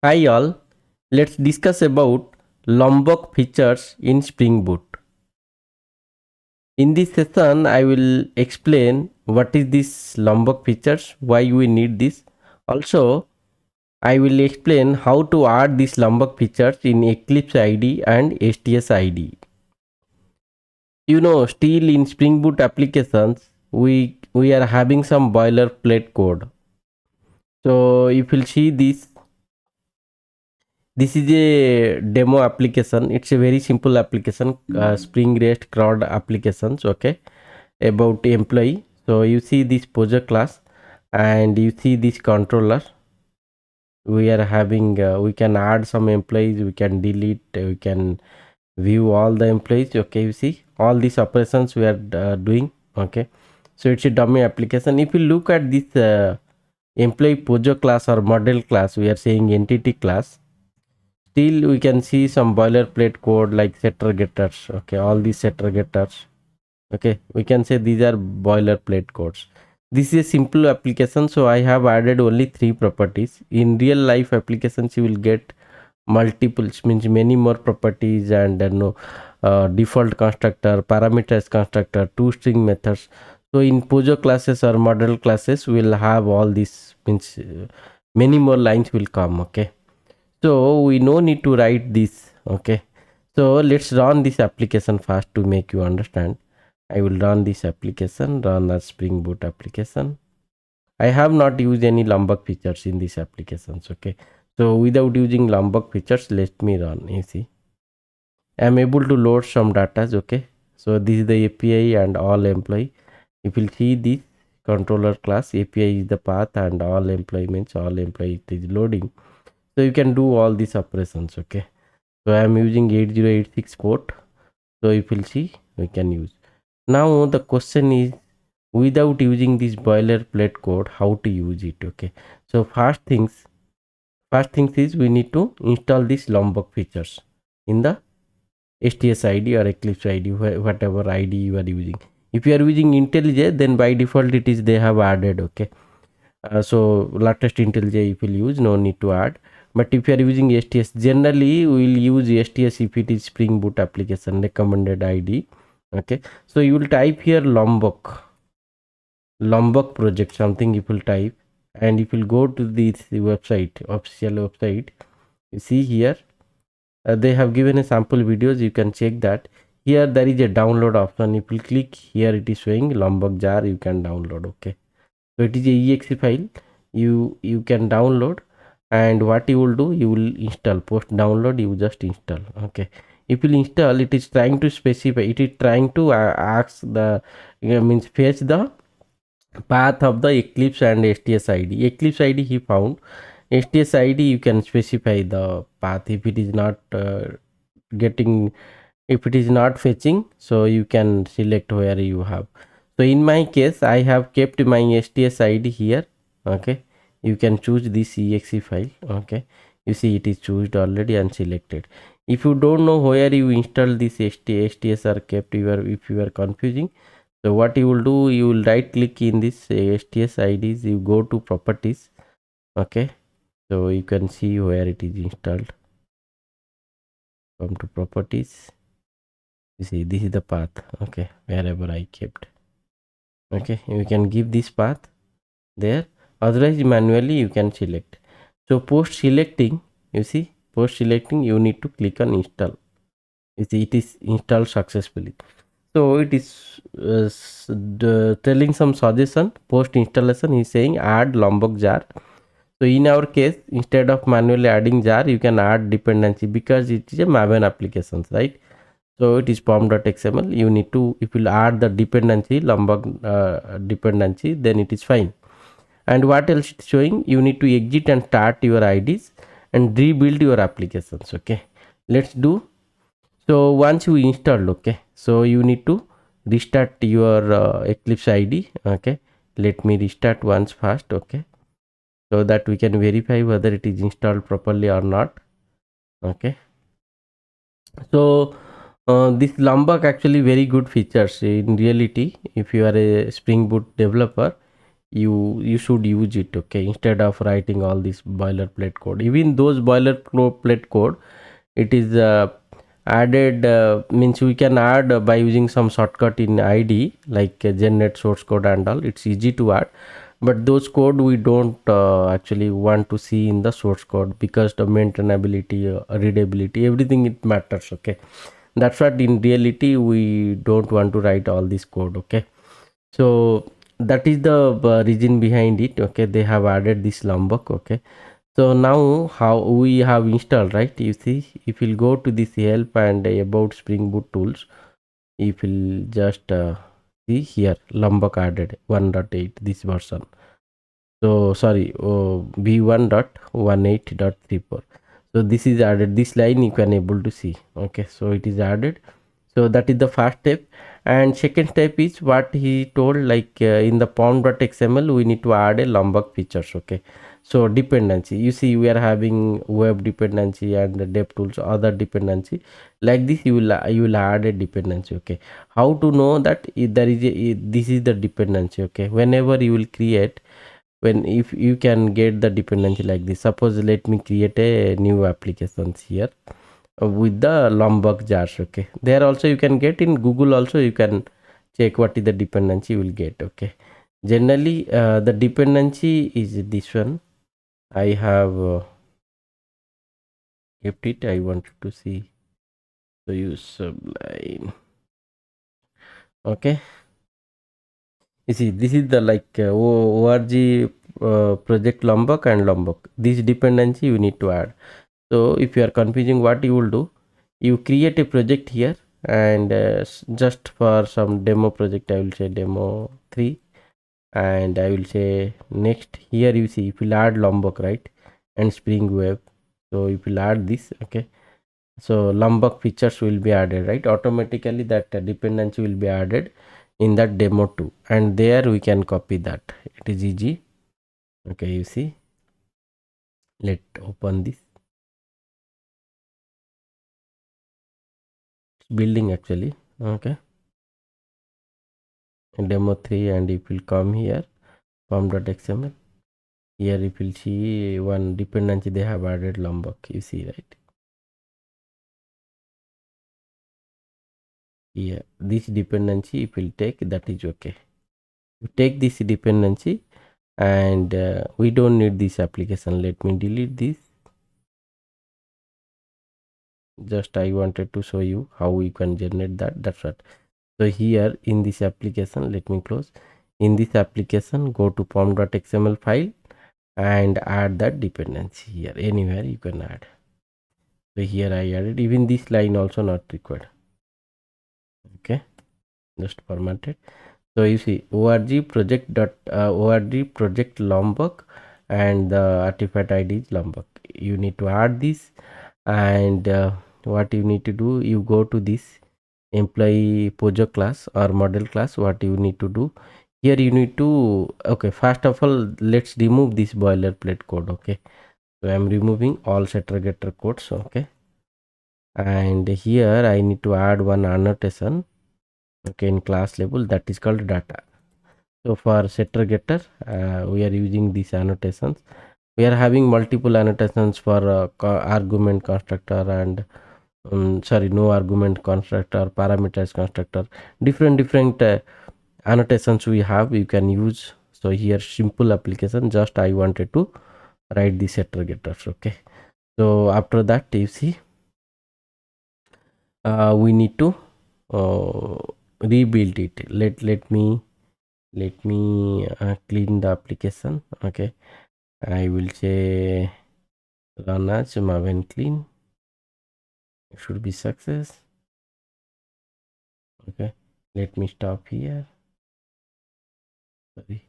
Hi all, let's discuss about Lombok features in Spring Boot. In this session, I will explain what is this Lombok features, why we need this. Also, I will explain how to add these Lombok features in Eclipse IDE and STS IDE. Still in Spring Boot applications, we are having some boilerplate code. So if you'll see this is a demo application. It's a very simple application, spring rest crowd applications, okay, about employee. So you see this project class and you see this controller. We are having we can add some employees, we can delete, we can view all the employees. Okay, you see all these operations we are doing. Okay, so it's a dummy application. If you look at this employee project class or model class, we are saying entity class. Still we can see some boilerplate code like setter getters. Okay, all these setter getters, okay, we can say these are boilerplate codes. This is a simple application, so I have added only 3 properties. In real life applications you will get multiples, means many more properties, and default constructor, parameters constructor, two string methods. So in Pojo classes or model classes we will have all these, means many more lines will come. Okay, so we no need to write this. Okay, so let's run this application fast to make you understand. I will run this application, run a Spring Boot application. I have not used any Lombok features in these applications. Okay, so without using Lombok features, let me run. You see, I am able to load some data. Okay, so this is the API and all employee. If you see this controller class, API is the path and all employee means all employee is loading. So you can do all these operations. Okay, so I am using 8086 port. So if you'll see, we can use. Now the question is, without using this boilerplate code, how to use it? Okay, so first things is we need to install this Lombok features in the STS ID or Eclipse ID, whatever ID you are using. If you are using IntelliJ, then by default it is they have added. Okay, so latest IntelliJ if you use, no need to add. But if you are using STS, generally we will use STS if it is Spring Boot application recommended ID. Okay, so you will type here Lombok project, something you will type, and if you go to this website, official website, you see here they have given a sample videos, you can check that. Here there is a download option. If you click here, it is showing Lombok jar, you can download. Okay, so it is a exe file, you can download, and what you will do, you will install. Post download, you just install. Okay, if you install, it is trying to specify, it is trying to ask the means fetch the path of the Eclipse and STS ID. Eclipse ID he found. STS ID you can specify the path. If it is not getting, if it is not fetching, so you can select where you have. So in my case, I have kept my STS ID here. Okay, you can choose this exe file. Okay, you see it is chosen already and selected. If you don't know where you install this STS are kept, if you are confusing, so what you will do, you will right click in this STS IDs, you go to properties. Okay, so you can see where it is installed. Come to properties, you see this is the path. Okay, wherever I kept. Okay, you can give this path there, otherwise manually you can select. So post selecting, you see, post selecting you need to click on install. You see it is installed successfully. So it is telling some suggestion. Post installation is saying add Lombok jar. So in our case, instead of manually adding jar, you can add dependency, because it is a Maven applications, right? So it is pom.xml. You need to, if you add the dependency, Lombok dependency, then it is fine. And what else it is showing? You need to exit and start your IDs and rebuild your applications. Okay, let's do. So once you installed, okay, so you need to restart your Eclipse ID. Okay, let me restart once first. Okay, so that we can verify whether it is installed properly or not. Okay, so this Lombok actually very good features in reality. If you are a Spring Boot developer, you should use it, okay, instead of writing all this boilerplate code. Even those boilerplate code, it is added, means we can add by using some shortcut in IDE, like generate source code and all. It's easy to add, but those code we don't actually want to see in the source code, because the maintainability, readability, everything it matters, okay. That's what in reality we don't want to write all this code, okay. So that is the reason behind it, okay. They have added this Lombok, okay. So now how we have installed, right? You see, if you'll go to this help and about Spring Boot tools, if you'll just see here, Lombok added 1.8, this version. So sorry, v1.18.34. So this is added, this line you can able to see, okay. So it is added. So that is the first step. And second step is what he told, like in the pom.xml we need to add a Lombok features, okay. So dependency, you see we are having web dependency and the dev tools other dependency, like this you will add a dependency, okay. How to know that there is this is the dependency, okay. Whenever you will create, when if you can get the dependency like this, suppose let me create a new applications here with the Lombok jars, okay. There also you can get in Google, also you can check what is the dependency you will get, okay. Generally the dependency is this one. I have kept it, I wanted to see. So use Sublime, okay. You see, this is the like org project Lombok and Lombok, this dependency you need to add. So if you are confusing, what you will do, you create a project here, and just for some demo project I will say demo 3, and I will say next. Here you see, if you add Lombok, right, and Spring Web, so if you add this, okay, so Lombok features will be added, right, automatically. That dependency will be added in that demo 2, and there we can copy that. It is easy, okay. You see, let open this building actually, okay, demo 3. And if you come here, form.xml, here if you see one dependency they have added Lombok, you see, right here, this dependency if you take, that is okay. You take this dependency, and we don't need this application. Let me delete this. Just I wanted to show you how we can generate that, that's what. So here in this application, let me close. In this application, go to pom.xml file and add that dependency here, anywhere you can add. So here I added, even this line also not required, okay, just formatted. So you see org project Lombok, and the artifact ID is Lombok. You need to add this, and what you need to do, you go to this employee Pojo class or model class. What you need to do here, you need to, okay, first of all let's remove this boilerplate code, okay. So I'm removing all setter getter codes, okay. And here I need to add one annotation, okay, in class label, that is called data. So for setter getter we are using these annotations. We are having multiple annotations for argument constructor and sorry, no argument constructor, parameters constructor, different annotations we have, you can use. So here simple application, just I wanted to write the setter getters, okay. So after that, you see we need to uh, rebuild it. Let me clean the application, okay. I will say run as maven clean, it should be success, okay. Let me stop here, sorry,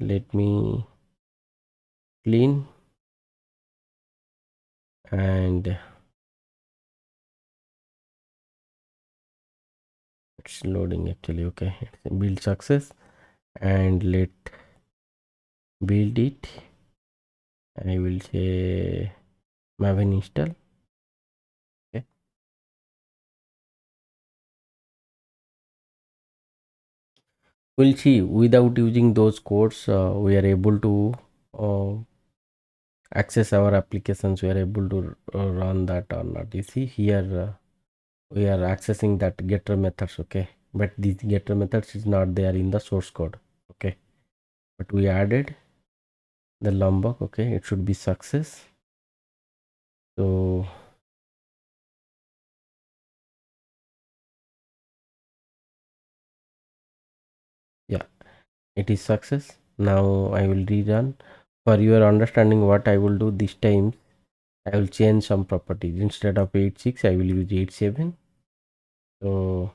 let me clean, and it's loading actually, okay. It's build success, and let build it. I will say maven install, okay. we'll see without using those codes we are able to uh, access our applications, we are able to run that or not. You see here we are accessing that getter methods, okay, but these getter methods is not there in the source code, okay, but we added the Lombok, okay, it should be success. So yeah, it is success. Now I will rerun. For your understanding, what I will do this time, I will change some properties. Instead of 86 I will use 87. So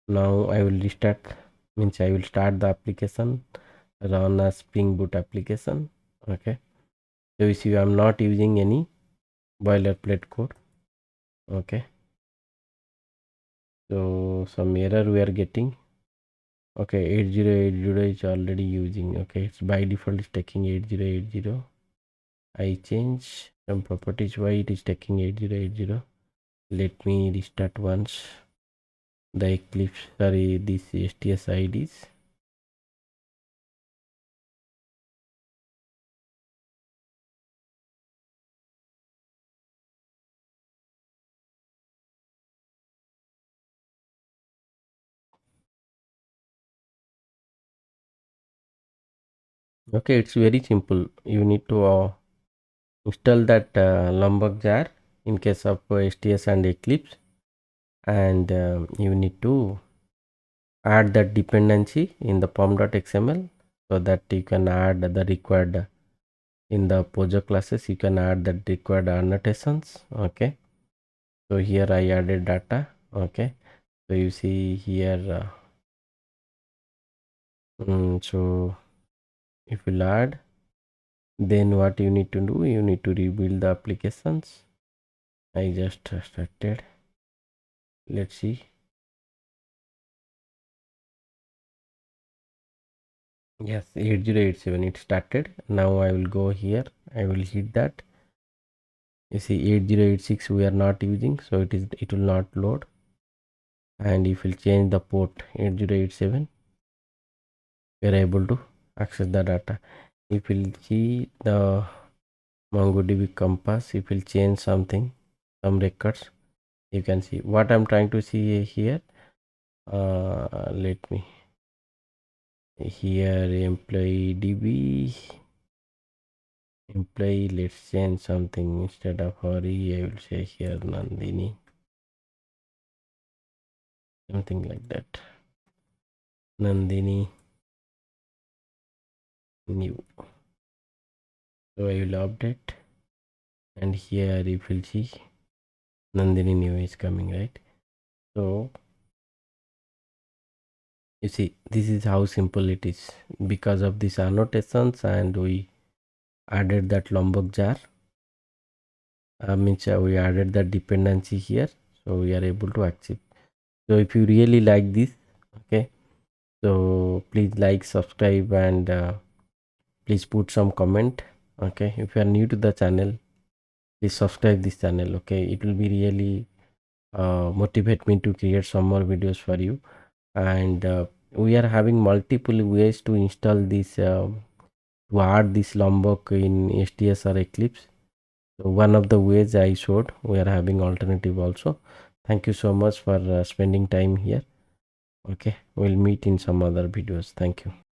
now I will restart, means I will start the application, run a Spring Boot application, okay. So you see I'm not using any boilerplate code, okay. So some error we are getting, okay, 8080 is already using, okay, it's by default is taking 8080. I change some properties why it is taking 8080. Let me restart once the Eclipse, sorry, this STS IDs. Okay, it's very simple. You need to install that Lombok jar in case of STS and Eclipse, and you need to add that dependency in the pom.xml so that you can add the required in the Pojo classes, you can add the required annotations, okay. So here I added data, okay. So you see here so if you add, then what you need to do, you need to rebuild the applications. I just started, let's see. Yes, 8087 it started. Now I will go here, I will hit that. You see 8086 we are not using, so it will not load. And if we'll change the port 8087, we are able to access the data. If we'll see the MongoDB compass, if we'll change something, some records, you can see what I'm trying to see here. Let me here employee DB employee, let's change something. Instead of Hari I will say here Nandini, something like that. Nandini new. So I will update, and here if you'll see Nandini new is coming, right? So you see this is how simple it is because of these annotations, and we added that Lombok jar, means we added the dependency here, so we are able to achieve. So if you really like this, okay, so please like, subscribe, and please put some comment, okay. If you are new to the channel, please subscribe this channel, okay. It will be really motivate me to create some more videos for you. And we are having multiple ways to install this to add this Lombok in STS or Eclipse. So one of the ways I showed, we are having alternative also. Thank you so much for spending time here, okay. We'll meet in some other videos. Thank you.